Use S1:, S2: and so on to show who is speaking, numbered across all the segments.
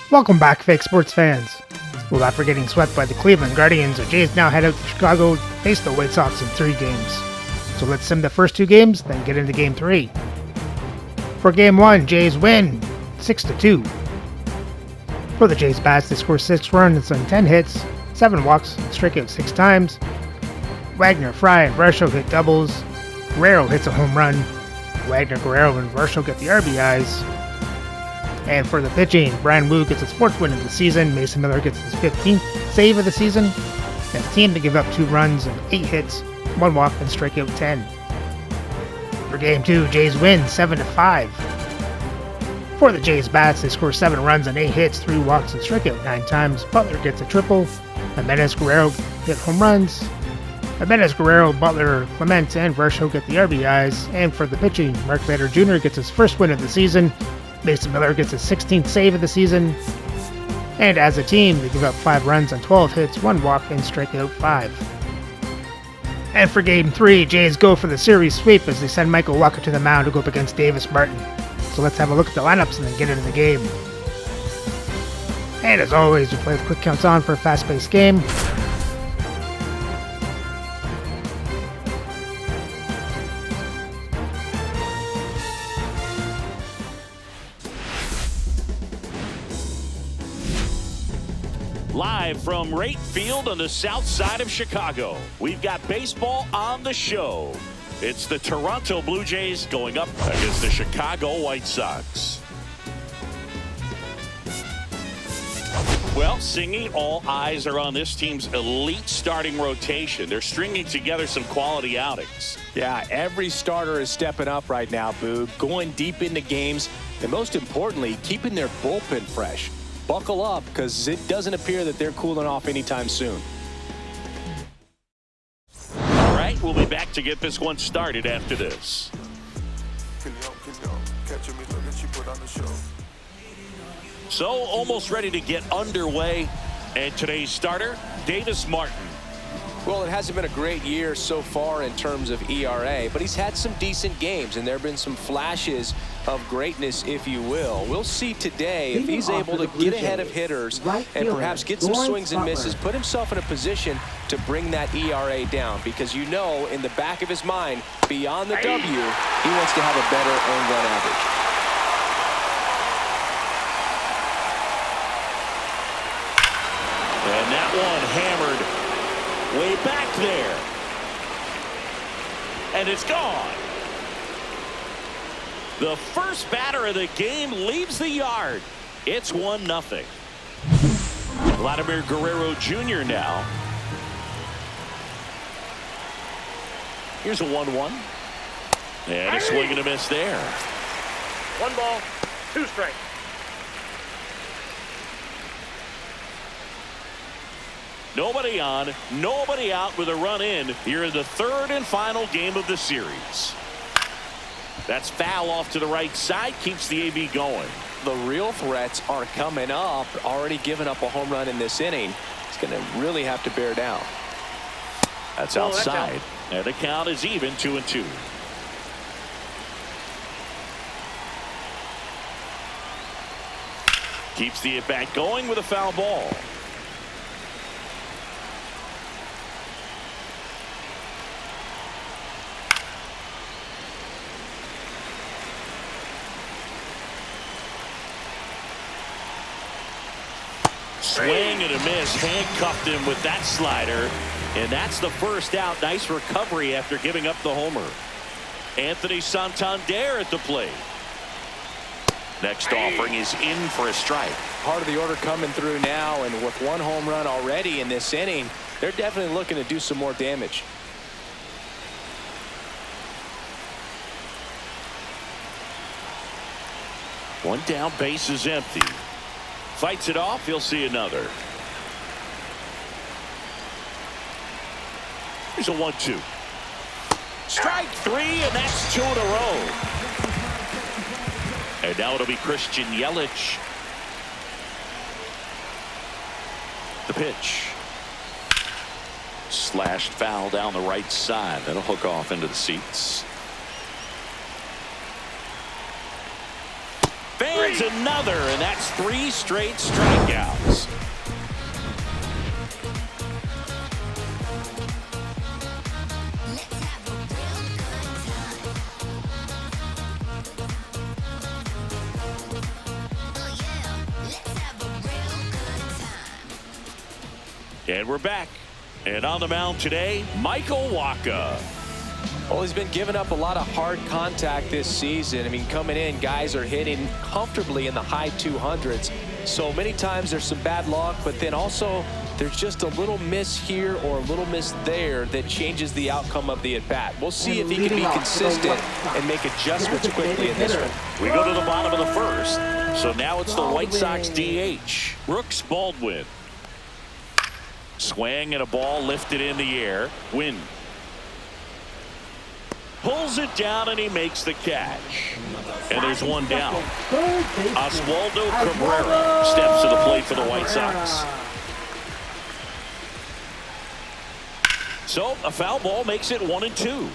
S1: Welcome back, fake sports fans. Well, after getting swept by the Cleveland Guardians, the Jays now head out to Chicago to face the White Sox in 3 games. So let's sim the first 2 games, then get into Game 3. For Game 1, Jays win 6-2. For the Jays bats, they score 6 runs on 10 hits, 7 walks, and strike out 6 times. Wagner, Fry, and Varsho hit doubles. Guerrero hits a home run. Wagner, Guerrero, and Varsho get the RBIs. And for the pitching, Brian Wu gets his 4th win of the season, Mason Miller gets his 15th save of the season, and the team to give up 2 runs and 8 hits, 1 walk, and strike out 10. For Game 2, Jays win 7-5. For the Jays bats, they score 7 runs and 8 hits, 3 walks, and strike out 9 times. Butler gets a triple. Jimenez, Guerrero hit home runs. Jimenez, Guerrero, Butler, Clement, and Varsho get the RBIs. And for the pitching, Mark Bader Jr. gets his 1st win of the season. Mason Miller gets his 16th save of the season. And as a team, they give up 5 runs on 12 hits, 1 walk, and strike out 5. And for Game 3, Jays go for the series sweep as they send Michael Walker to the mound to go up against Davis Martin. So let's have a look at the lineups and then get into the game. And as always, we play with quick counts on for a fast-paced game.
S2: Live from right field on the south side of Chicago, we've got baseball on the show. It's the Toronto Blue Jays going up against the Chicago White Sox. Well, singing, all eyes are on this team's elite starting rotation. They're stringing together some quality outings.
S3: Yeah, every starter is stepping up right now, Boog, going deep into games, and most importantly, keeping their bullpen fresh. Buckle up, because it doesn't appear that they're cooling off anytime soon.
S2: All right, we'll be back to get this one started after this. So, almost ready to get underway. And today's starter, Davis Martin.
S3: Well, it hasn't been a great year so far in terms of ERA, but he's had some decent games, and there have been some flashes of greatness, if you will. We'll see today if he's able to get ahead of hitters and perhaps get some swings and misses, put himself in a position to bring that ERA down, because you know in the back of his mind, beyond the W, he wants to have a better earned run average.
S2: And that one hammered way back there. And it's gone. The first batter of the game leaves the yard. It's 1-0. Vladimir Guerrero Jr. now. Here's a 1-1. And a swing and a miss there.
S4: 1 ball, 2 strikes.
S2: Nobody on, nobody out with a run in here in the 3rd and final game of the series. That's foul off to the right side, keeps the AB going.
S3: The real threats are coming up. Already given up a home run in this inning. He's going to really have to bear down.
S2: That's outside. And the count is even, 2-2. Keeps the at-bat going with a foul ball. Swing and a miss. Handcuffed him with that slider. And that's the first out. Nice recovery after giving up the homer. Anthony Santander at the plate. Next offering is in for a strike.
S3: Part of the order coming through now, and with 1 home run already in this inning, they're definitely looking to do some more damage.
S2: One down, base is empty. Fights it off, he'll see another. Here's a 1-2. Strike 3, and that's 2 in a row. And now it'll be Christian Yelich. The pitch. Slashed foul down the right side. That'll hook off into the seats. Fade Finds another, and that's 3 straight strikeouts. And we're back. And on the mound today, Michael Wacha.
S3: Well, he's been giving up a lot of hard contact this season. I mean, coming in, guys are hitting comfortably in the high 200s. So many times there's some bad luck, but then also there's just a little miss here or a little miss there that changes the outcome of the at-bat. We'll see if he can be consistent and make adjustments quickly in this one.
S2: We go to the bottom of the first. So now it's the White Sox DH, Brooks Baldwin. Swing and a ball lifted in the air. Win. Pulls it down and he makes the catch. And there's one down. Oswaldo Cabrera steps to the plate for the White Sox. So a foul ball makes it 1-2.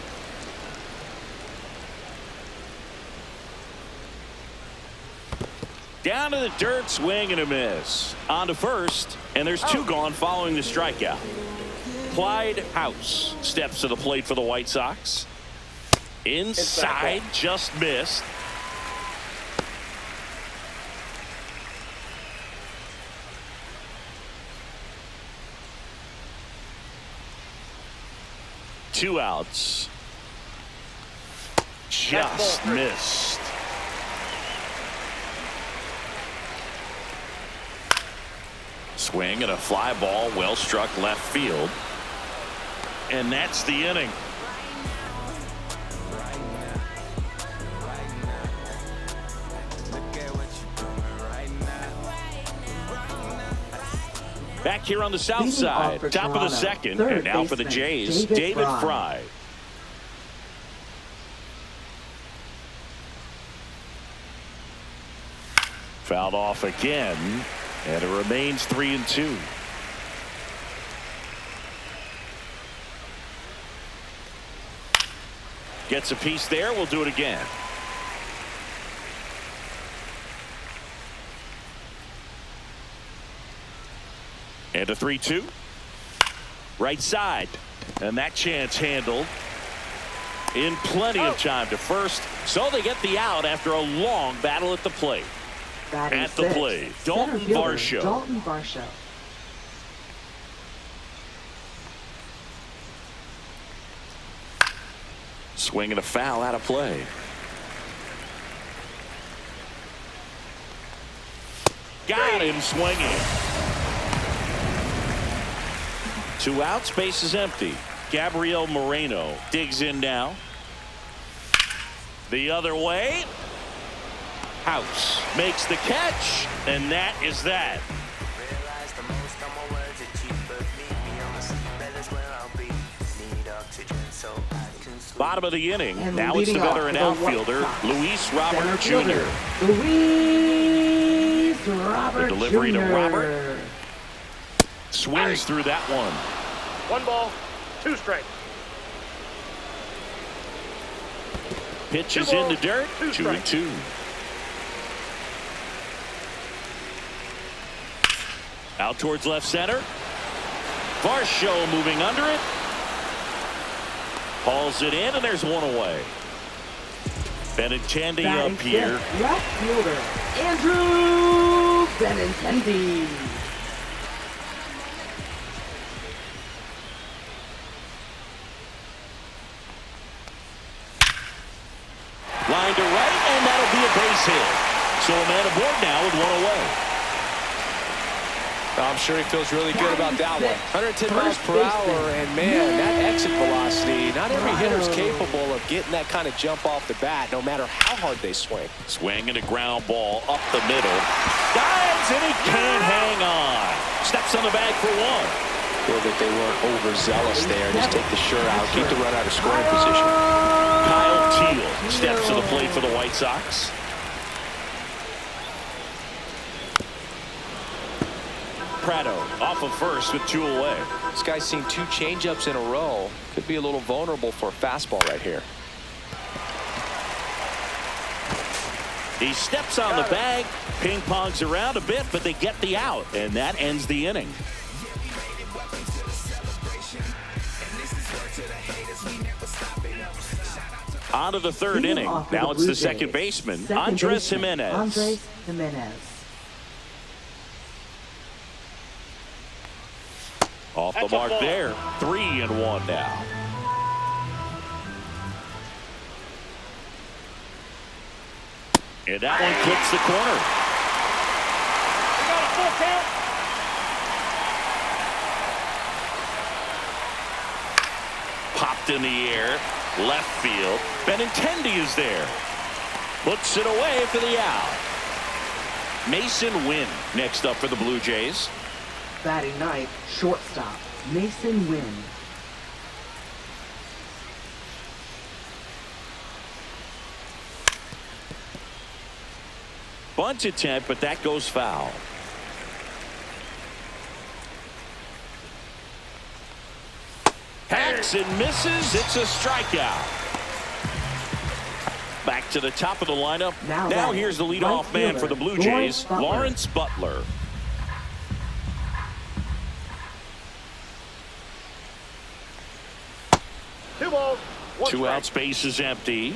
S2: Down to the dirt, swing and a miss. On to first, and there's 2 gone following the strikeout. Clyde House steps to the plate for the White Sox. Inside, just missed. Two outs. Just missed. Swing and a fly ball, well struck left field. And that's the inning. Back here on the south side, top of the second, and now for the Jays, David Fry. Fouled off again, and it remains 3-2. Gets a piece there, we'll do it again. And a 3-2. Right side. And that chance handled in plenty of time to first. So they get the out after a long battle at the plate. At the plate, Dalton Varsho. Swing and a foul out of play. Got him swinging. 2 outs, base is empty. Gabriel Moreno digs in now. The other way. House makes the catch, and that is that. Bottom of the inning. And now it's the veteran outfielder, Luis Robert Jr. The delivery to Robert. Swings through that one.
S4: 1 ball, 2 strikes.
S2: Pitch is in the dirt. 2-2. Out towards left center. Varsho moving under it. Hauls it in, and there's one away. Benintendi up here.
S5: Left fielder, Andrew Benintendi.
S2: Line to right, and that'll be a base hit. So a man aboard now with 1 away.
S3: I'm sure he feels really good about that one. 110 miles per hour, and man, that exit velocity, not every hitter's capable of getting that kind of jump off the bat, no matter how hard they swing.
S2: Swing and a ground ball up the middle. Dives, and he can't hang on. Steps on the bag for 1.
S3: Feel that they weren't overzealous there. Just take the shirt out, keep the run out of scoring position.
S2: Kyle Teal steps to the plate for the White Sox. Prado off of first with 2 away.
S3: This guy's seen 2 changeups in a row. Could be a little vulnerable for a fastball right here.
S2: He steps on the bag, ping-pongs around a bit, but they get the out, and that ends the inning. On to the third inning. Now it's the second baseman, Andres Jimenez.
S5: Andres Jimenez.
S2: Off the mark there. 3-1 now. And that one clips the corner.
S4: We got a full count.
S2: Popped in the air. Left field. Benintendi is there. Puts it away for the out. Mason Wynn next up for the Blue Jays.
S5: Batting ninth, shortstop, Mason Wynn.
S2: Bunt attempt, but that goes foul. Hacks and misses. It's a strikeout. Back to the top of the lineup. Now here's the leadoff man for the Blue Jays, Lawrence Butler. Two out, space is empty.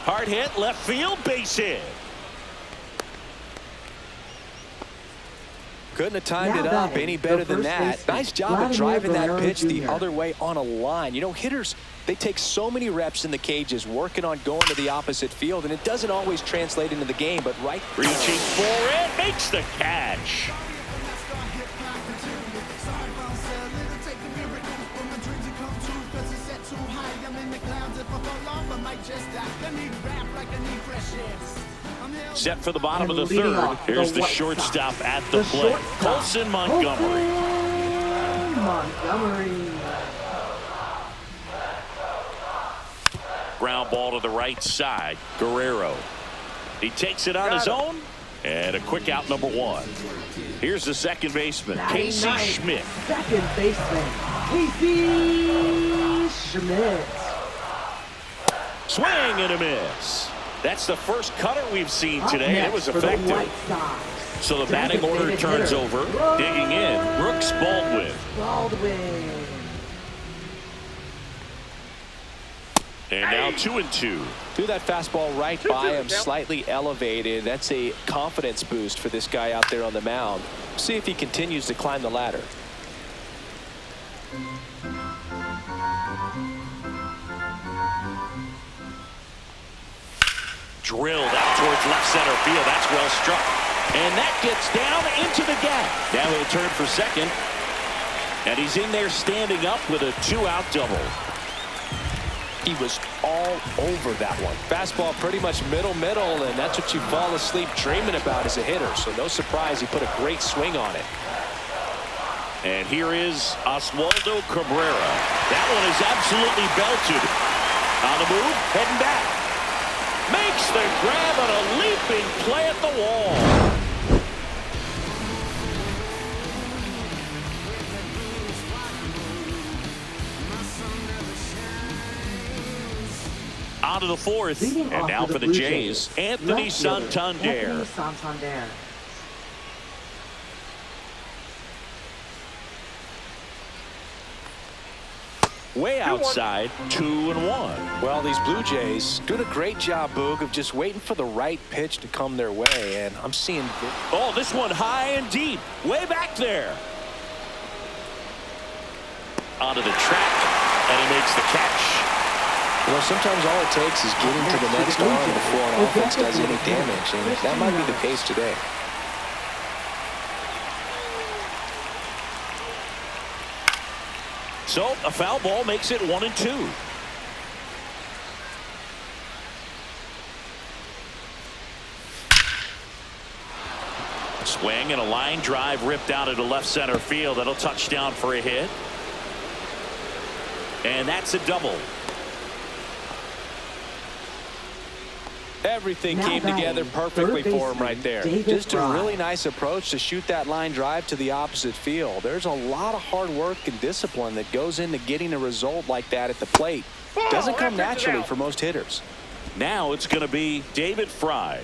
S2: Hard hit, left field, base hit.
S3: Couldn't have timed it up any better than that. Nice job of driving that pitch the other way on a line. You know, hitters, they take so many reps in the cages working on going to the opposite field, and it doesn't always translate into the game, but right.
S2: Reaching for it, makes the catch. Set for the bottom of the third. Here's the shortstop at the plate. Colson Montgomery. Ground ball to the right side. Guerrero. He takes it on his own. And a quick out, number one. Here's the second baseman, Casey Schmidt.
S5: Second baseman, Casey Schmidt.
S2: Swing and a miss. That's the first cutter we've seen today. It was effective. So the batting order turns over. Digging in, Brooks Baldwin. And now 2-2.
S3: Threw that fastball right by him, slightly elevated. That's a confidence boost for this guy out there on the mound. See if he continues to climb the ladder.
S2: Drilled out towards left center field. That's well struck. And that gets down into the gap. Now he'll turn for second. And he's in there standing up with a two-out double.
S3: He was all over that one. Fastball pretty much middle, and that's what you fall asleep dreaming about as a hitter. So no surprise he put a great swing on it.
S2: And here is Oswaldo Cabrera. That one is absolutely belted. On the move, heading back. Makes the grab on a leaping play at the wall. On to the fourth, and now for the Jays, Anthony Santander. Way outside, 2-1.
S3: Well, these Blue Jays doing a great job, Boog, of just waiting for the right pitch to come their way, and I'm seeing...
S2: Oh, this one high and deep, way back there. Onto the track, and he makes the catch.
S3: You know, sometimes all it takes is getting to the next arm before an offense does any damage, and that might be the case today.
S2: So a foul ball makes it 1-2. Swing and a line drive ripped out into left center field. That'll touch down for a hit. And that's a double.
S3: Everything
S5: Now
S3: came together
S5: batting,
S3: perfectly
S5: third
S3: for him right
S5: baseman,
S3: there.
S5: David
S3: Just a
S5: Fry.
S3: really nice approach to shoot that line drive to the opposite field. There's a lot of hard work and discipline that goes into getting a result like that at the plate. Doesn't come naturally for most hitters.
S2: Now it's going to be David Fry.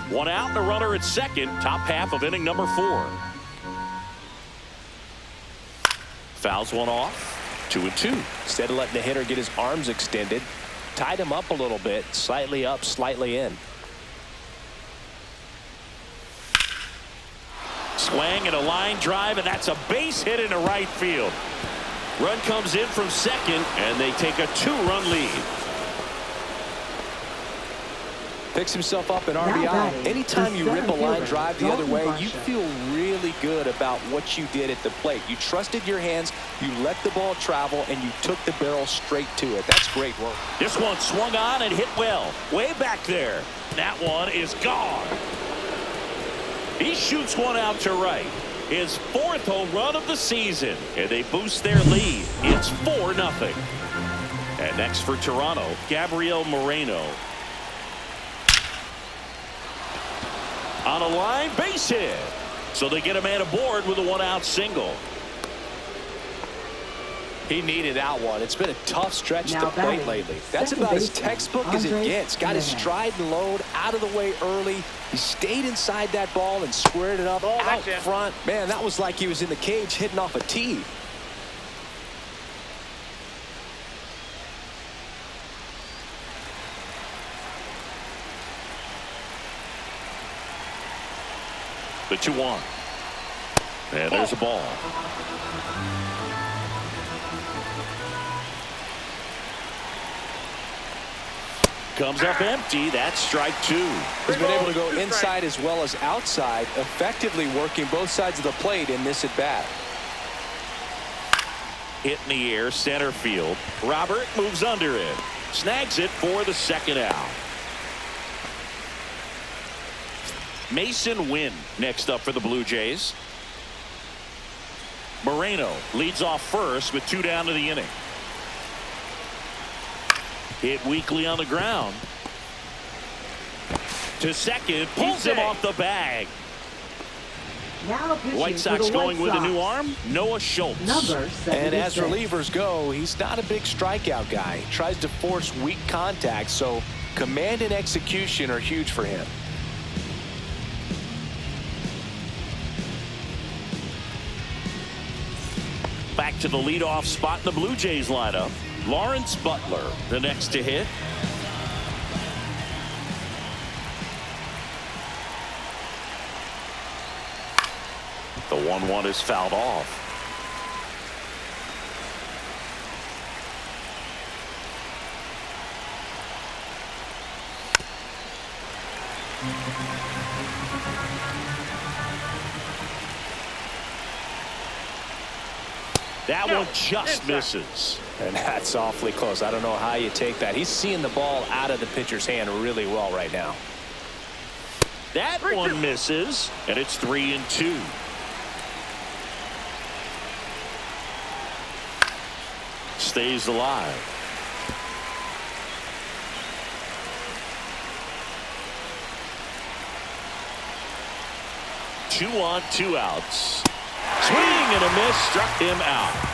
S2: One out and a runner at second. Top half of inning number 4. Fouls one off. 2-2.
S3: Instead of letting the hitter get his arms extended, tied him up a little bit, slightly up, slightly in.
S2: Swing and a line drive, and that's a base hit into right field. Run comes in from second, and they take a 2-run lead.
S3: Picks himself up an
S5: Now
S3: RBI.
S5: batting,
S3: Anytime
S5: the
S3: you rip a
S5: center
S3: line
S5: fielder,
S3: drive the other way, you
S5: Dalton
S3: feel really good about what you did at the plate. You trusted your hands, you let the ball travel, and you took the barrel straight to it. That's great work.
S2: This one swung on and hit well. Way back there. That one is gone. He shoots one out to right. His 4th home run of the season. And they boost their lead. It's 4-0. And next for Toronto, Gabriel Moreno. On a line, base hit. So they get a man aboard with a 1-out single.
S3: He needed that one. It's been a tough stretch
S5: Now
S3: to plate
S5: batting,
S3: lately. That's
S5: second
S3: about as
S5: baseman,
S3: textbook as it
S5: Andres
S3: gets. Got his
S5: Jimenez.
S3: stride and load out of the way early. He stayed inside that ball and squared it up out
S4: that's in.
S3: front. Man, that was like he was in the cage hitting off a tee.
S2: The 2-1. And there's a ball. Comes up empty. That's strike 2.
S3: He's been able to go inside as well as outside, effectively working both sides of the plate in this at bat.
S2: Hit in the air, center field. Robert moves under it. Snags it for the 2nd out. Mason Wynn next up for the Blue Jays. Moreno leads off first with 2 down to the inning. Hit weakly on the ground. To second, pulls him off the bag.
S5: Now pitching
S2: White
S5: for
S2: Sox
S5: the
S2: going
S5: White
S2: with a
S5: Sox.
S2: new arm, Noah Schultz.
S5: Number 76.
S3: And as relievers go, he's not a big strikeout guy. He tries to force weak contact, so command and execution are huge for him.
S2: Back to the leadoff spot in the Blue Jays lineup. Lawrence Butler, the next to hit. The 1-1 is fouled off. That one just misses.
S3: And that's awfully close. I don't know how you take that. He's seeing the ball out of the pitcher's hand really well right now.
S2: That one misses, and it's 3-2. Stays alive. Two on, 2 outs. Swing and a miss, struck him out.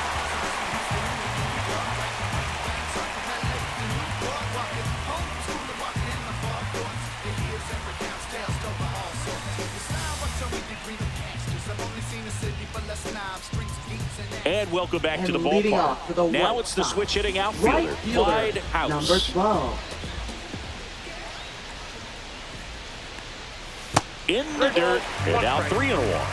S2: And welcome back to the
S5: leading off for the
S2: ballpark. Now
S5: White
S2: it's the
S5: Sox,
S2: switch hitting outfielder,
S5: right fielder,
S2: Clyde House.
S5: number 12.
S2: In the dirt, and now 3-1.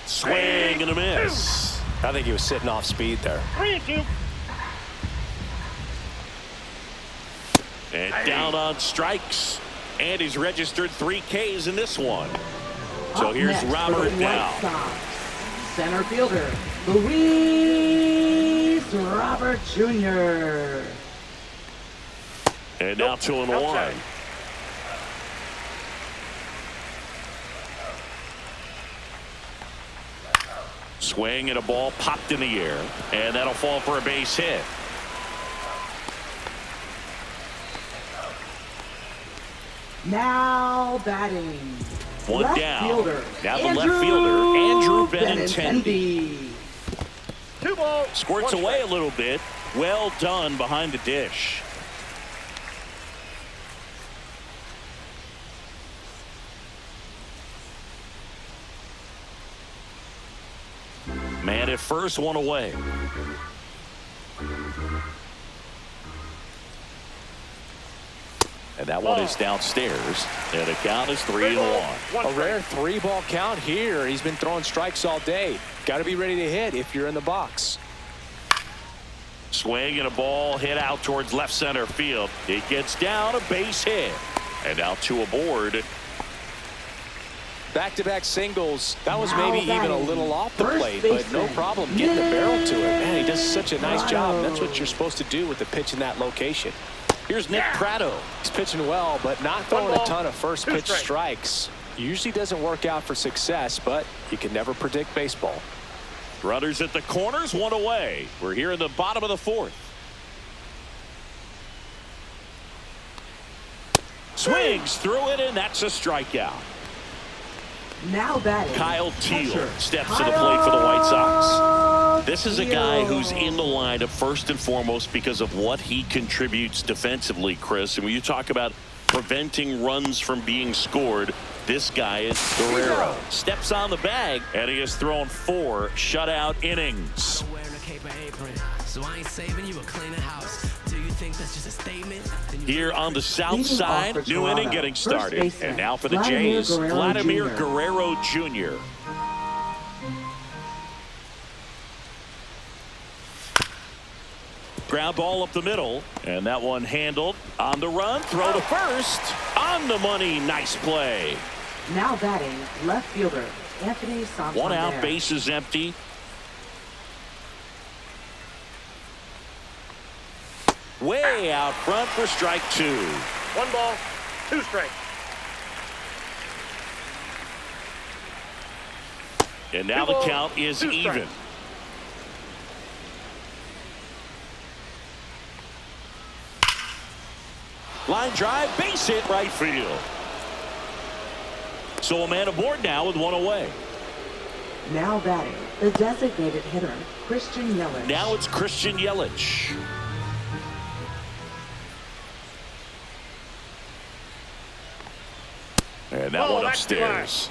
S2: Swing and a miss.
S3: I think he was sitting off speed there.
S4: 3-2.
S2: And down on strikes. And he's registered 3 Ks in this one. So
S5: Up
S2: here's
S5: next for
S2: Robert
S5: the
S2: now.
S5: White Sox, center fielder, Luis Robert Jr.
S2: And now 2-1.
S4: Outside.
S2: Swing and a ball popped in the air, and that'll fall for a base hit.
S5: Now batting.
S2: One
S5: left
S2: down.
S5: Fielder.
S2: Now the left fielder, Andrew Benintendi.
S4: 2 balls.
S2: Squirts
S4: 1
S2: away
S4: strike.
S2: a little bit. Well done behind the dish. Man at first, 1 away. And that one is downstairs. And the count is 3-1.
S3: A rare 3-ball count here. He's been throwing strikes all day. Got to be ready to hit if you're in the box.
S2: Swing and a ball hit out towards left center field. It gets down, a base hit. And now 2 aboard.
S3: Back-to-back singles. That was
S5: Now
S3: maybe even a
S5: batting.
S3: little off the
S5: First
S3: plate, but no
S5: baseman.
S3: problem getting the barrel to it. Man, he does such a nice job. That's what
S5: Prado.
S3: you're supposed to do with the pitch in that location.
S2: Here's Nick Prado.
S3: He's pitching well, but not throwing a
S4: ball,
S3: ton of first
S4: 2
S3: pitch
S4: strikes.
S3: strikes. Usually doesn't work out for success, but you can never predict baseball.
S2: Runners at the corners, 1 away. We're here in the bottom of the 4th. Swings through it, and that's a strikeout.
S5: Now batting.
S2: Kyle Teal
S5: catcher,
S2: steps to the plate for the White Sox.
S5: Kyle
S2: This is a guy
S5: Teal.
S2: who's in the lineup first and foremost because of what he contributes defensively, Chris. And when you talk about preventing runs from being scored, this guy is Guerrero. Steps on the bag, and he has thrown 4 shutout innings.
S6: Wearing a cape and apron, so I ain't saving you a cleaner house. Do you think that's just a statement? Then you
S2: Here on the south
S5: Leading
S2: side,
S5: off for
S2: new inning
S5: Toronto,
S2: getting
S5: first
S2: started.
S5: baseman,
S2: And now for the
S5: Vladimir
S2: Jays,
S5: Guerrero
S2: Vladimir
S5: Jr.
S2: Guerrero Jr. Ground ball up the middle, and that one handled on the run. Throw to first, on the money. Nice play.
S5: Now batting. Left fielder. Anthony Santander.
S2: 1 out, base is empty. Way out front for strike 2.
S4: 1 ball, 2 strikes.
S2: And now the count is
S4: 2 strikes.
S2: even. Line drive, base hit, right field. So a man aboard now with 1 away.
S5: Now batting. The designated hitter, Christian Yelich.
S2: Now it's Christian Yelich. And that
S4: Oh,
S2: one
S4: that's too
S2: upstairs.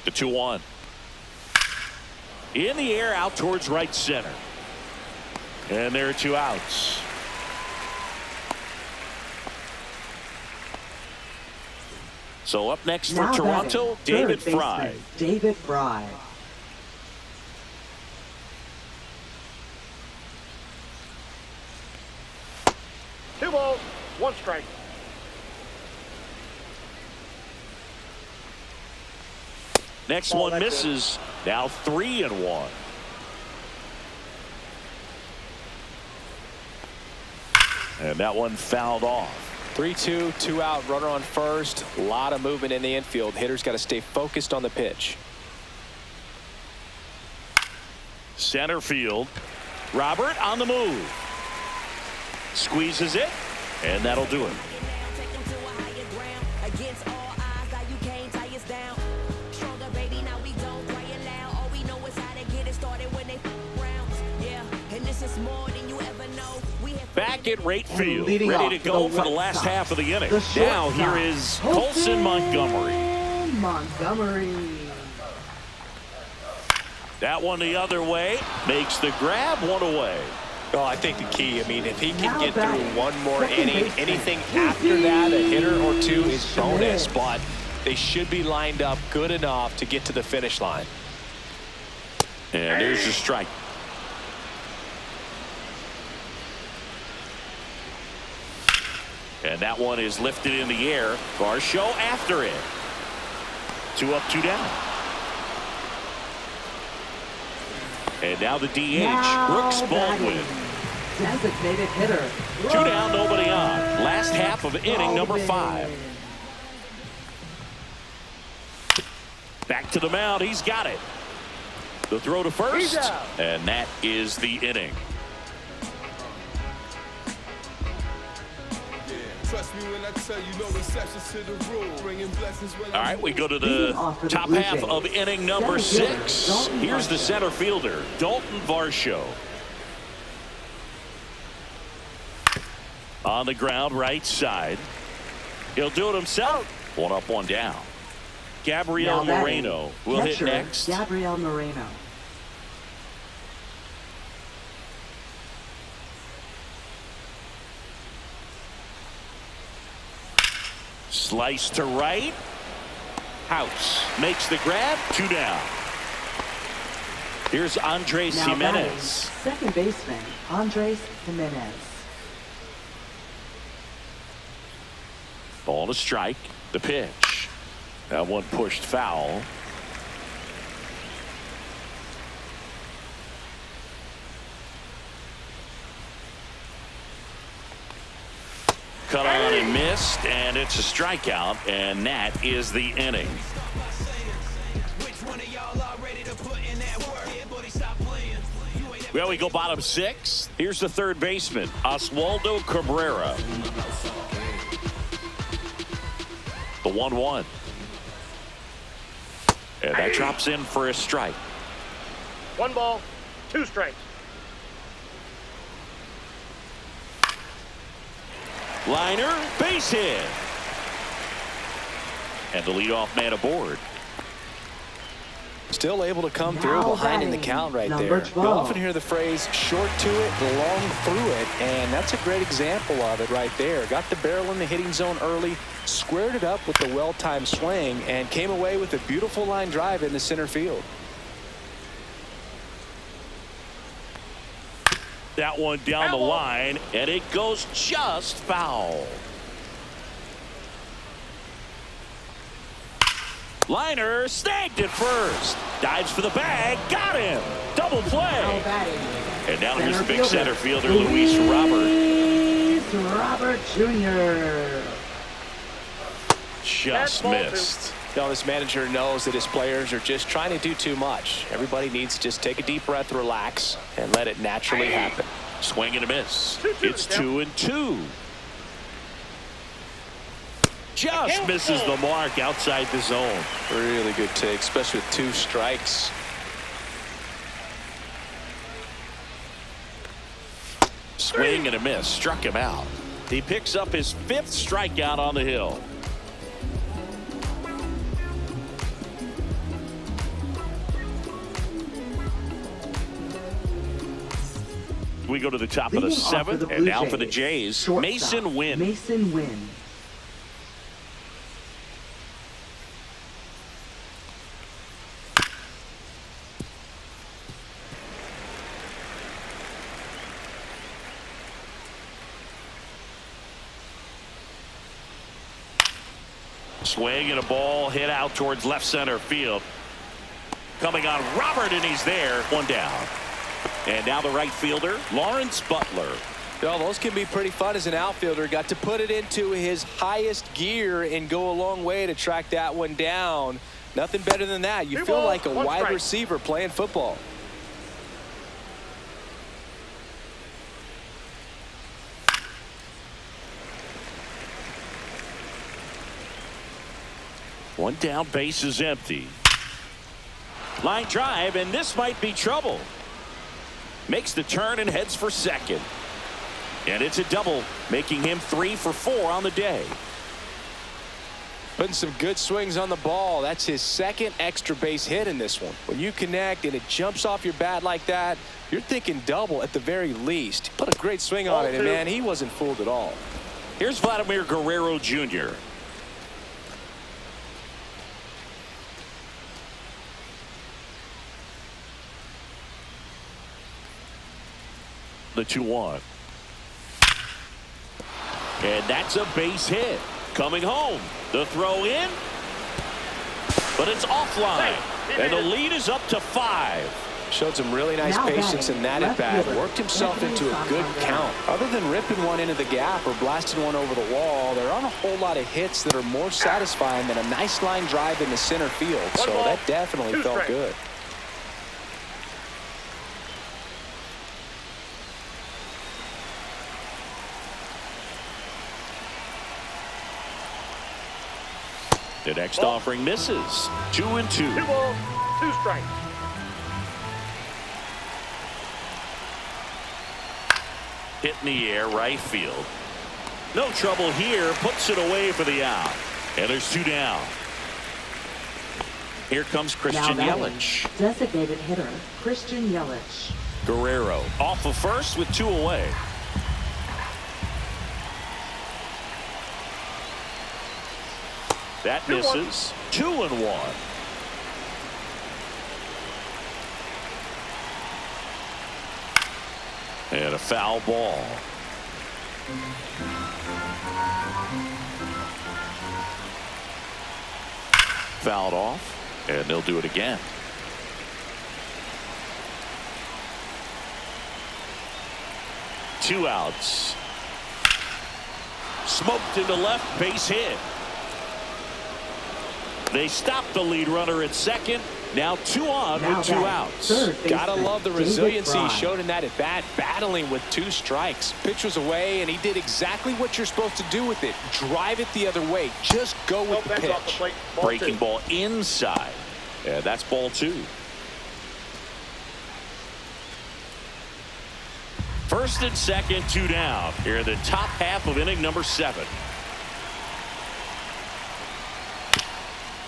S2: The 2-1. In the air out towards right center. And there are 2 outs. So up next for
S5: Now
S2: Toronto,
S5: batting.
S2: David
S5: Third
S2: Fry.
S5: baseman, David Fry.
S4: Two balls, 1 strike.
S2: Next
S4: Oh,
S2: one
S4: that's
S2: misses. Now 3-1. And that one fouled off.
S3: 3-2, 2 out, runner on first. A lot of movement in the infield. Hitters got to stay focused on the pitch.
S2: Center field. Robert on the move. Squeezes it, and that'll do it.
S7: Take them to a higher ground. Against all odds, now you can't tie us down. Stronger, baby, now we don't cry aloud. All we know is how to get it started when they rounds. Yeah, and this is more than you ever know. We have
S2: Back at right
S5: And
S2: field,
S5: leading
S2: ready
S5: off
S2: to
S5: for
S2: go
S5: the
S2: for the
S5: White
S2: last
S5: Sox,
S2: half of the inning.
S5: the
S2: Now
S5: shortstop,
S2: here is Colson Montgomery.
S5: Montgomery.
S2: That one the other way, makes the grab, 1 away.
S3: Well, I think the key, I mean, if he can
S5: Now
S3: get through
S5: batting,
S3: one more
S5: second
S3: inning,
S5: baseman,
S3: anything after that, a hitter or 2 is
S5: Schmidt.
S3: bonus, but they should be lined up good enough to get to the finish line.
S2: And there's the strike. And that one is lifted in the air. Varsho after it. 2 up, 2 down. And now the DH,
S5: Now
S2: Brooks Baldwin.
S5: batting, designated hitter.
S2: 2 down, nobody on. Last half of inning number 5. Back to the mound. He's got it. The throw to first, and that is the inning.
S8: Trust me when I tell you, no exceptions to the rule. Bringing blessings when
S2: All right, we go to the top half of inning number 6. Here's the center fielder, Dalton Varsho. On the ground, right side. He'll do it himself. 1 up, 1 down. Gabriel Moreno will hit next.
S5: Gabriel Moreno.
S2: Slice to right. House makes the grab. 2 down. Here's Andres Jimenez.
S5: Second baseman, Andres Jimenez.
S2: Ball to strike. The pitch. That one pushed foul. Cut on and missed, and it's a strikeout, and that is the inning. Well, we go bottom 6. Here's the third baseman, Oswaldo Cabrera. The 1-1. And that drops in for a strike.
S4: 1 ball, 2 strikes.
S2: Liner, base hit. And the leadoff man aboard.
S3: Still able to come through behind in the count right there. You often hear the phrase short to it, long through it, and that's a great example of it right there. Got the barrel in the hitting zone early, squared it up with the well-timed swing, and came away with a beautiful line drive in the center field.
S2: That one down the line, and it goes just foul. Liner snagged it first. Dives for the bag. Got him. Double play. And now here's the big center fielder, Luis Robert.
S5: Luis Robert Jr.
S2: Just missed.
S3: Now this manager knows that his players are just trying to do too much. Everybody needs to just take a deep breath, relax, and let it naturally happen.
S2: Swing and a miss. It's 2-2. Just misses the mark outside the zone.
S3: Really good take, especially with 2 strikes.
S2: Swing and a miss. Struck him out. He picks up his 5th strikeout on the hill. We go to the top of the 7th, and now for the Jays, Mason Wynn.
S5: Mason Wynn.
S2: Swing and a ball hit out towards left center field. Coming on Robert, and he's there. 1 down. And now the right fielder, Lawrence Butler.
S3: Well, those can be pretty fun as an outfielder. Got to put it into his highest gear and go a long way to track that one down. Nothing better than that. You feel like a wide receiver playing football.
S2: One down, base is empty. Line drive, and this might be trouble. Makes the turn and heads for second. And it's a double, making him 3 for 4 on the day.
S3: Putting some good swings on the ball. That's his 2nd extra base hit in this one. When you connect and it jumps off your bat like that, you're thinking double at the very least. Put a great swing on it, and man, he wasn't fooled at all.
S2: Here's Vladimir Guerrero Jr. The 2-1. And that's a base hit. Coming home. The throw in. But it's offline. And the lead is up to 5.
S3: Showed some really nice patience in that at bat. Worked himself into a good count. Other than ripping one into the gap or blasting one over the wall, there aren't a whole lot of hits that are more satisfying than a nice line drive in the center field. So that definitely felt good.
S2: The next offering misses. 2-2.
S4: 2 balls, 2 strikes.
S2: Hit in the air, right field. No trouble here. Puts it away for the out. And there's 2 down. Here comes Christian Yelich.
S5: Designated hitter, Christian Yelich.
S2: Guerrero off of first with 2 away. That misses. 2-1. And a foul ball. Fouled off, and they'll do it again. Two outs. Smoked into left, base hit. They stopped the lead runner at second. Now 2 on with 2 outs.
S3: Gotta love the resiliency he showed in that at bat, battling with 2 strikes. Pitch was away, and he did exactly what you're supposed to do with it. Drive it the other way. Just go with the pitch.
S2: Breaking ball inside. Yeah, that's ball 2. First and second, 2 down. Here in the top half of inning number 7.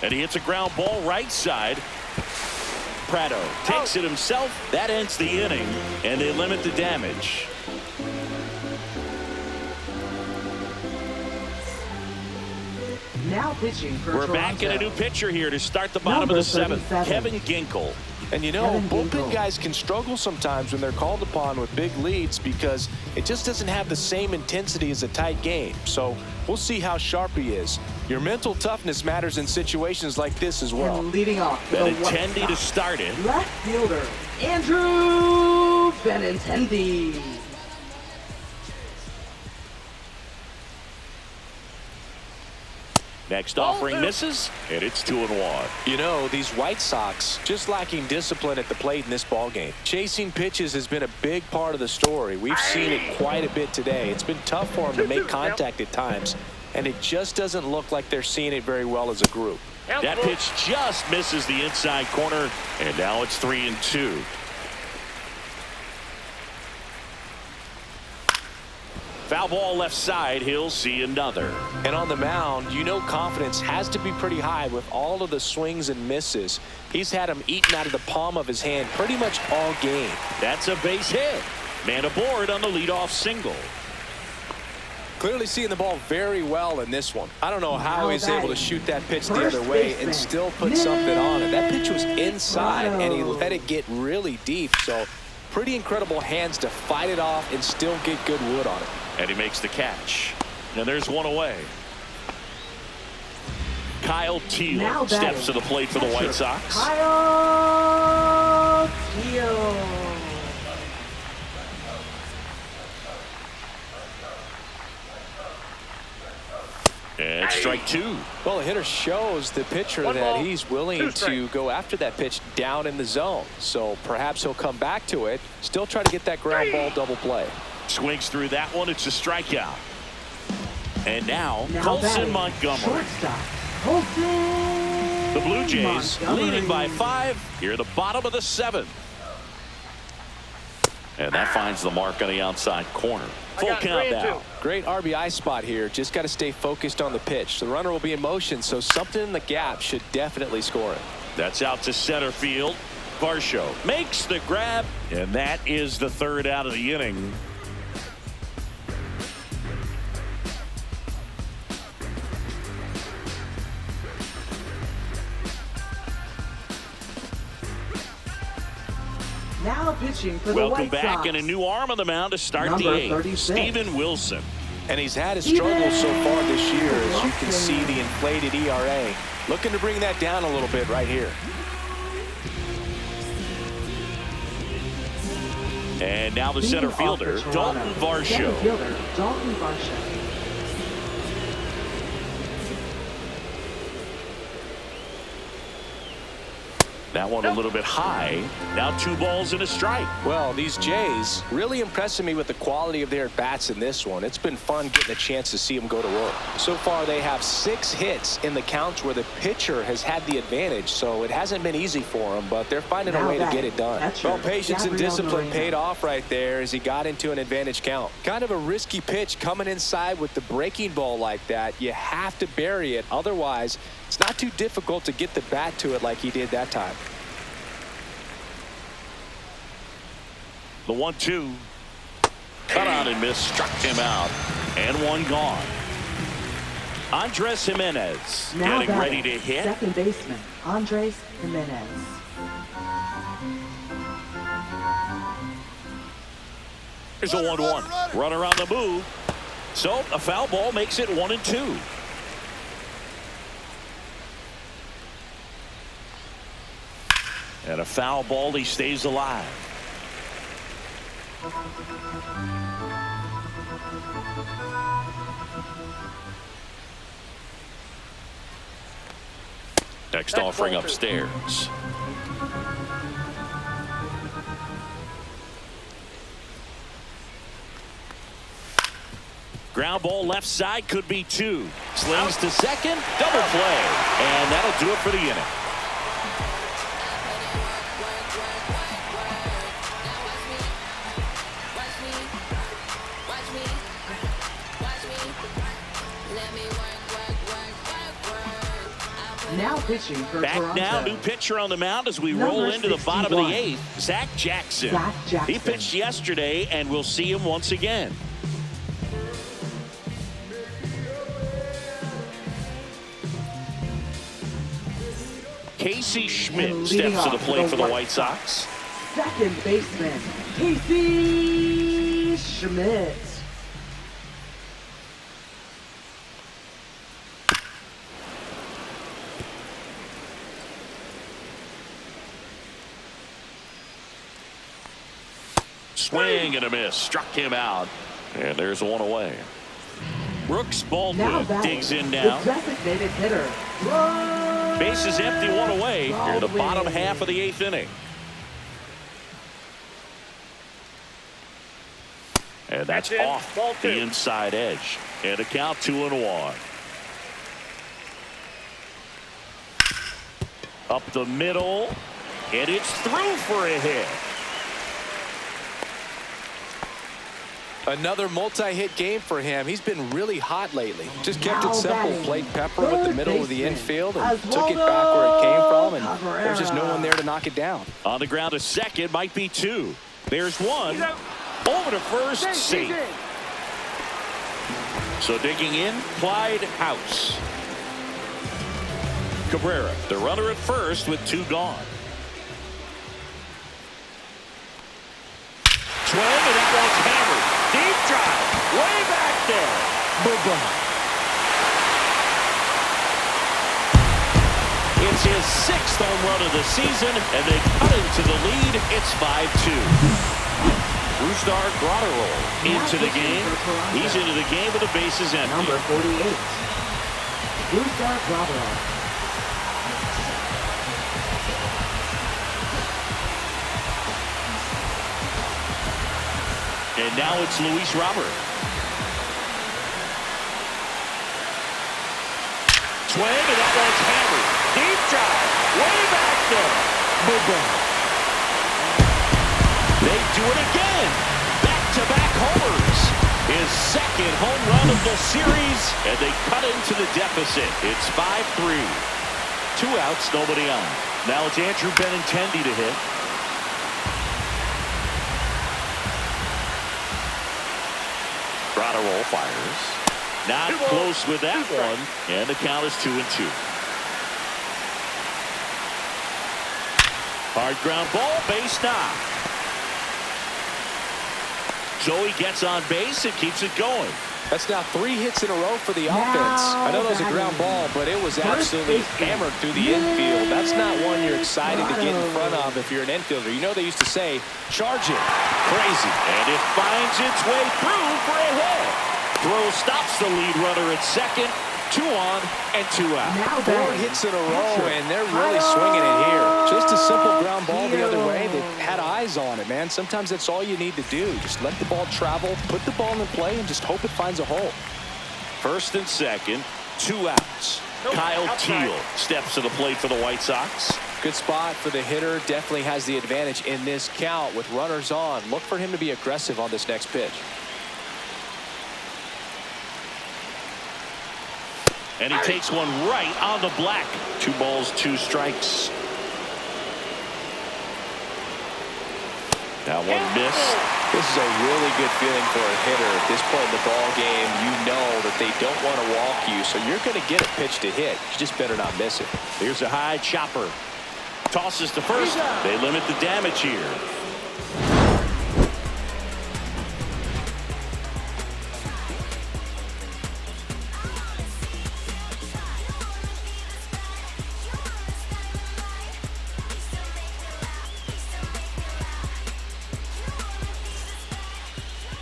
S2: And he hits a ground ball right side. Prado takes it himself. That ends the inning, and they limit the damage.
S5: Now pitching for
S2: We're back in a new pitcher here to start the bottom of the 7th. Kevin Ginkel.
S3: And you know, bullpen guys can struggle sometimes when they're called upon with big leads because it just doesn't have the same intensity as a tight game. So we'll see how sharp he is. Your mental toughness matters in situations like this as well.
S5: And leading off
S2: Benintendi to start it.
S5: Left fielder, Andrew Benintendi.
S2: Next offering misses, and it's 2-1.
S3: You know, these White Sox just lacking discipline at the plate in this ballgame. Chasing pitches has been a big part of the story. We've seen it quite a bit today. It's been tough for them to make contact at times, and it just doesn't look like they're seeing it very well as a group.
S2: That pitch just misses the inside corner, and now it's 3-2. Foul ball left side. He'll see another.
S3: And on the mound, you know confidence has to be pretty high with all of the swings and misses. He's had them eaten out of the palm of his hand pretty much all game.
S2: That's a base hit. Man aboard on the leadoff single.
S3: Clearly seeing the ball very well in this one. I don't know how he's able to shoot that pitch the other way and still put something on it. That pitch was inside, and he let it get really deep. So pretty incredible hands to fight it off and still get good wood on it.
S2: And he makes the catch. And there's one away. Kyle Teel steps to the plate for the White Sox.
S5: Kyle Teel.
S2: And strike 2.
S3: Well, the hitter shows the pitcher that he's willing to go after that pitch down in the zone. So perhaps he'll come back to it. Still try to get that ground ball double play.
S2: Swings through that one. It's a strikeout. And now Colson Montgomery. The Blue Jays leading by 5 here at the bottom of the 7th. And that finds the mark on the outside corner. Full count now.
S3: Great RBI spot here. Just got to stay focused on the pitch. The runner will be in motion, so something in the gap should definitely score it.
S2: That's out to center field. Varsho makes the grab, and that is the 3rd out of the inning.
S5: Now pitching for the
S2: Welcome
S5: White
S2: back,
S5: Sox.
S2: and a new arm on the mound to start the 8th. Steven Wilson.
S3: And he's had his struggles so far this year, as you can see the inflated ERA. Looking to bring that down a little bit right here.
S2: And now the
S5: Leading
S2: center
S5: off
S2: fielder,
S5: for
S2: Dalton
S5: Toronto,
S2: Varsho.
S5: center fielder, Dalton Varsho.
S2: That one a little bit high. Now 2 balls and a strike.
S3: Well, these Jays really impressing me with the quality of their bats in this one. It's been fun getting a chance to see them go to work. So far, they have 6 hits in the counts where the pitcher has had the advantage, so it hasn't been easy for them, but they're finding a way to get it done. Well, patience and discipline paid off right there as he got into an advantage count. Kind of a risky pitch coming inside with the breaking ball like that. You have to bury it. Otherwise, it's not too difficult to get the bat to it like he did that time.
S2: The 1-2. Cut on and miss. Struck him out. And 1 gone. Andres Jimenez
S5: Now
S2: getting ready to hit.
S5: Second baseman, Andres Jimenez.
S2: Here's a 1-1. Runner on the move. So a foul ball makes it 1-2. And a foul ball, he stays alive. Next offering upstairs. Ground ball left side, could be 2. Slings to second, double play. And that'll do it for the inning.
S5: Now pitching for
S2: Back
S5: Toronto.
S2: now, new pitcher on the mound as we
S5: Number
S2: roll into the bottom of the
S5: 61.
S2: 8th. Zach Jackson.
S5: Zach Jackson.
S2: He pitched yesterday, and we'll see him once again. Casey Schmidt steps to the plate for the White Sox.
S5: Second baseman, Casey Schmidt.
S2: Swing and a miss. Struck him out. And there's 1 away. Brooks
S5: Now
S2: Baldwin
S5: batting,
S2: digs in now.
S5: the designated hitter.
S2: Base is empty, 1 away. Here in the bottom half of the 8th inning. And that's off the inside edge. And a count 2-1. Up the middle. And it's through for a hit.
S3: Another multi-hit game for him. He's been really hot lately. Just kept it
S5: Now
S3: simple.
S5: batting,
S3: Played pepper with the middle of the
S5: third
S3: infield
S5: baseman,
S3: and took it back where it came from. And
S5: Cabrera.
S3: there's just no one there to knock it down.
S2: On the ground to second, might be 2. There's 1. Over to first, safe. So digging in, Clyde House. Cabrera, the runner at first with 2 gone. Swing, and that one's hammered. Deep drive, way back there. Boom. It's his 6th home run of the season, and they cut into the lead. It's 5-2. Brusdar Graterol into the game. He's into the game with the bases empty.
S5: Number 48, Brusdar Graterol.
S2: And now it's Luis Robert. Swing, and that one's hammered. Deep drive, way back there. Boom. They do it again. Back-to-back homers. His 2nd home run of the series, and they cut into the deficit. It's 5-3. 2 outs, nobody on. Now it's Andrew Benintendi to hit. Graterol fires. Not close with that one. And the count is 2-2. Hard ground ball, base knock. So he gets on base and keeps it going.
S3: That's now 3 hits in a row for the offense. I know that was a ground ball, but it was absolutely hammered through the infield. That's not one you're excited to get in front of if you're an infielder. You know they used to say, charge it.
S2: Crazy. And it finds its way through for a hit. Throw stops the lead runner at second. 2 on and 2 out.
S3: 4 hits in a row, and they're really swinging it here. Just a simple ground ball the other way. They had eyes on it, man. Sometimes that's all you need to do. Just let the ball travel, put the ball in play, and just hope it finds a hole.
S2: First and second, 2 outs. Kyle Teal steps to the plate for the White Sox.
S3: Good spot for the hitter. Definitely has the advantage in this count with runners on. Look for him to be aggressive on this next pitch.
S2: And he takes one right on the black. 2 balls, 2 strikes. That one missed.
S3: This is a really good feeling for a hitter at this point in the ball game. You know that they don't want to walk you, so you're going to get a pitch to hit. You just better not miss it.
S2: Here's a high chopper. Tosses to first. They limit the damage here.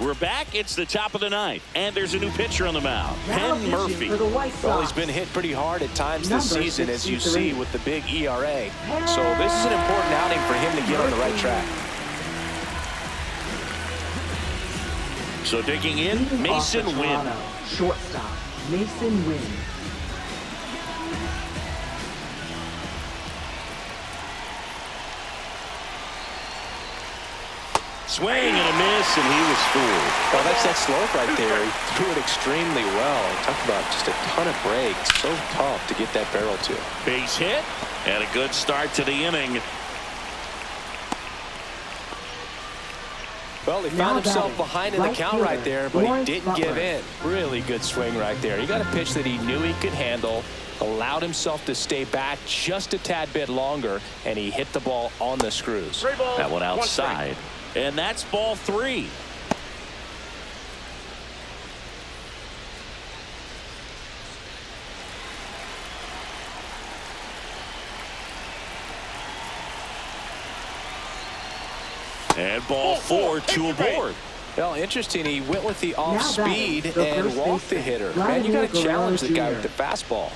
S2: We're back. It's the top of the 9th, and there's a new pitcher on the mound. Penn Murphy.
S3: Well, he's been hit pretty hard at times this season, as you see with the big ERA. So this is an important outing for him to get on the right track.
S2: So digging in, Mason Wynn.
S5: Shortstop, Mason Wynn.
S2: Swing and a miss, and he was fooled.
S3: Well, that's that slope right there. He threw it extremely well. Talk about just a ton of breaks. So tough to get that barrel to.
S2: Base hit, and a good start to the inning.
S3: Well, he found himself behind in the count right there, but he didn't give in. Really good swing right there. He got a pitch that he knew he could handle, allowed himself to stay back just a tad bit longer, and he hit the ball on the screws.
S2: That one outside. And that's ball 3. And ball 4, 2 aboard.
S3: Well, interesting. He went with the off speed and walked the hitter. Man, you got to challenge the guy with the fastball.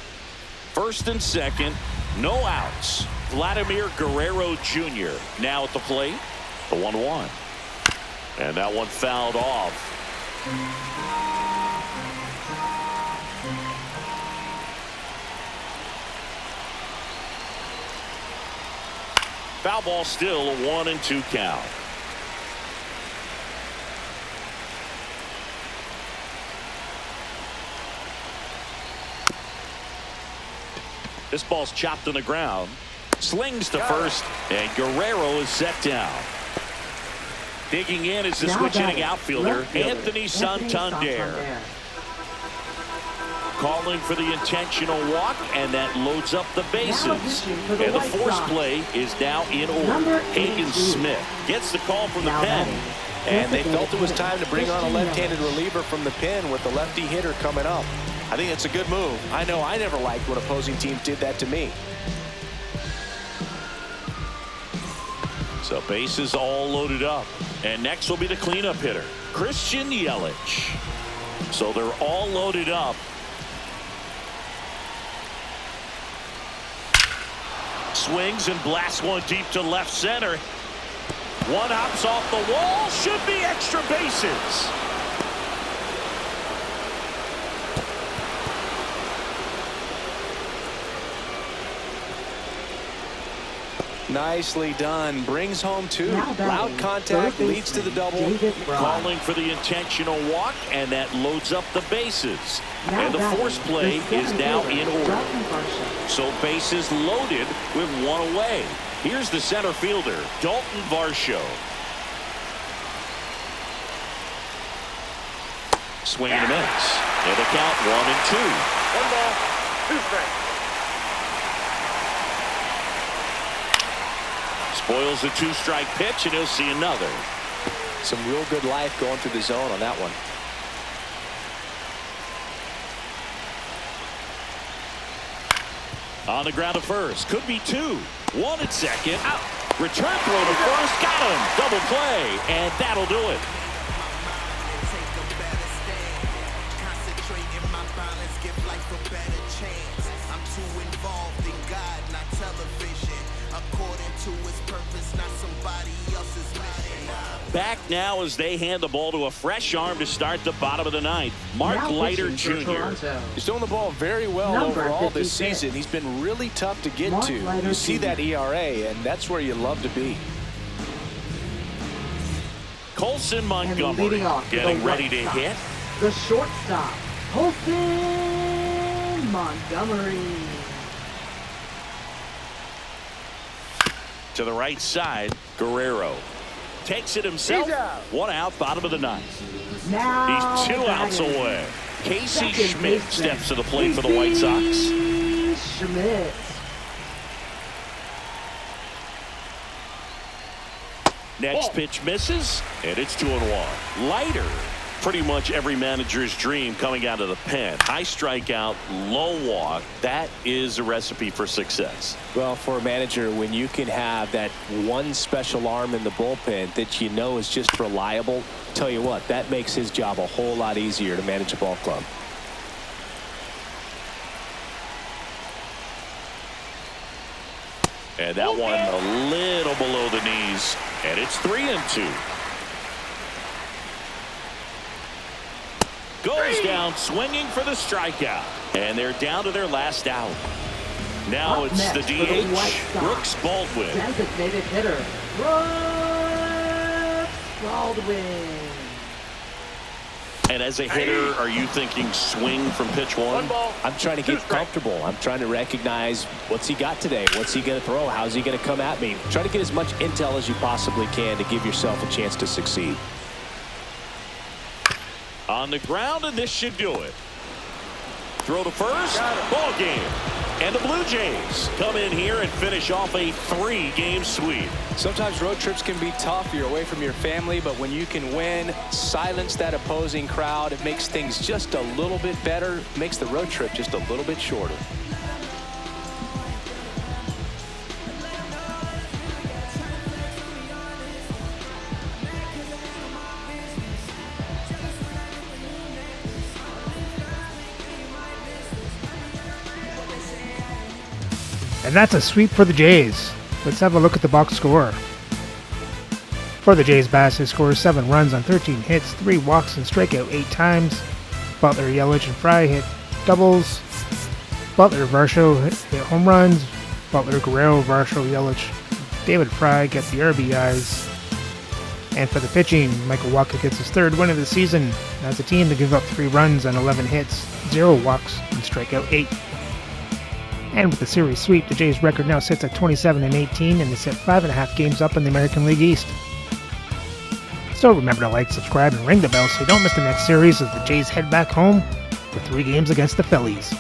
S2: First and second, no outs. Vladimir Guerrero Jr. now at the plate. The 1-1. And that one fouled off. Foul ball still, a 1-2 count. This ball's chopped on the ground. Slings to first, and Guerrero is set down. Digging in is the switch-hitting outfielder, Anthony Santander. Calling for the intentional walk, and that loads up the bases. And the force play is now in order. Hagen Smith gets the call from the pen.
S3: And they felt it was time to bring on a left-handed reliever from the pen with the lefty hitter coming up. I think it's a good move. I know I never liked when opposing teams did that to me.
S2: So bases all loaded up. And next will be the cleanup hitter, Christian Yelich. So they're all loaded up. Swings and blasts one deep to left center. One hops off the wall. Should be extra bases.
S3: Nicely done. Brings home 2. Loud contact leads to the double.
S2: Calling for the intentional walk, and that loads up the bases. And the force play is now in order. So bases loaded with 1 away. Here's the center fielder, Dalton Varsho. Swing and a miss. And the count 1-2.
S4: 1 ball, 2 strikes.
S2: Spoils the 2-strike pitch, and he'll see another.
S3: Some real good life going through the zone on that one.
S2: On the ground to first. Could be two. One at second. Out. Return throw to first. Got him. Double play. And that'll do it. Back now as they hand the ball to a fresh arm to start the bottom of the ninth. Mark Leiter Jr.
S3: He's doing the ball very well overall this season. He's been really tough to get to. You see that ERA, and that's where you love to be.
S2: Colson Montgomery getting ready to hit.
S5: The shortstop, Colson Montgomery.
S2: To the right side, Guerrero takes it himself. One out, bottom of the ninth.
S5: Now
S2: He's 2 outs away. Casey Schmidt steps to the plate for the White Sox.
S5: Schmidt.
S2: Next pitch misses, and it's 2-1. Leiter, pretty much every manager's dream coming out of the pen. High strikeout, low walk. That is a recipe for success.
S3: Well, for a manager, when you can have that one special arm in the bullpen that you know is just reliable, tell you what, that makes his job a whole lot easier to manage a ball club.
S2: And that one a little below the knees, and it's 3-2. Goes down swinging for the strikeout, and they're down to their last out. Now it's the DH, Brooks Baldwin.
S5: Designated hitter, Brooks Baldwin.
S2: And as a hitter, are you thinking swing from pitch one?
S3: I'm trying to get comfortable. I'm trying to recognize what's he got today. What's he going to throw? How's he going to come at me? Try to get as much intel as you possibly can to give yourself a chance to succeed.
S2: On the ground, and this should do it. Throw to first, ball game. And the Blue Jays come in here and finish off a 3-game sweep.
S3: Sometimes road trips can be tough. You're away from your family, but when you can win, silence that opposing crowd, it makes things just a little bit better, makes the road trip just a little bit shorter.
S1: And that's a sweep for the Jays. Let's have a look at the box score. For the Jays, Bassett scores 7 runs on 13 hits, 3 walks, and strike out 8 times. Butler, Yelich, and Fry hit doubles. Butler, Varsho hit home runs. Butler, Guerrero, Varsho, Yelich, David Fry get the RBIs. And for the pitching, Michael Wacha gets his 3rd win of the season as a team to give up 3 runs on 11 hits, 0 walks, and strike out 8. And with the series sweep, the Jays' record now sits at 27-18, and they sit 5.5 games up in the American League East. So remember to like, subscribe, and ring the bell so you don't miss the next series as the Jays head back home for 3 games against the Phillies.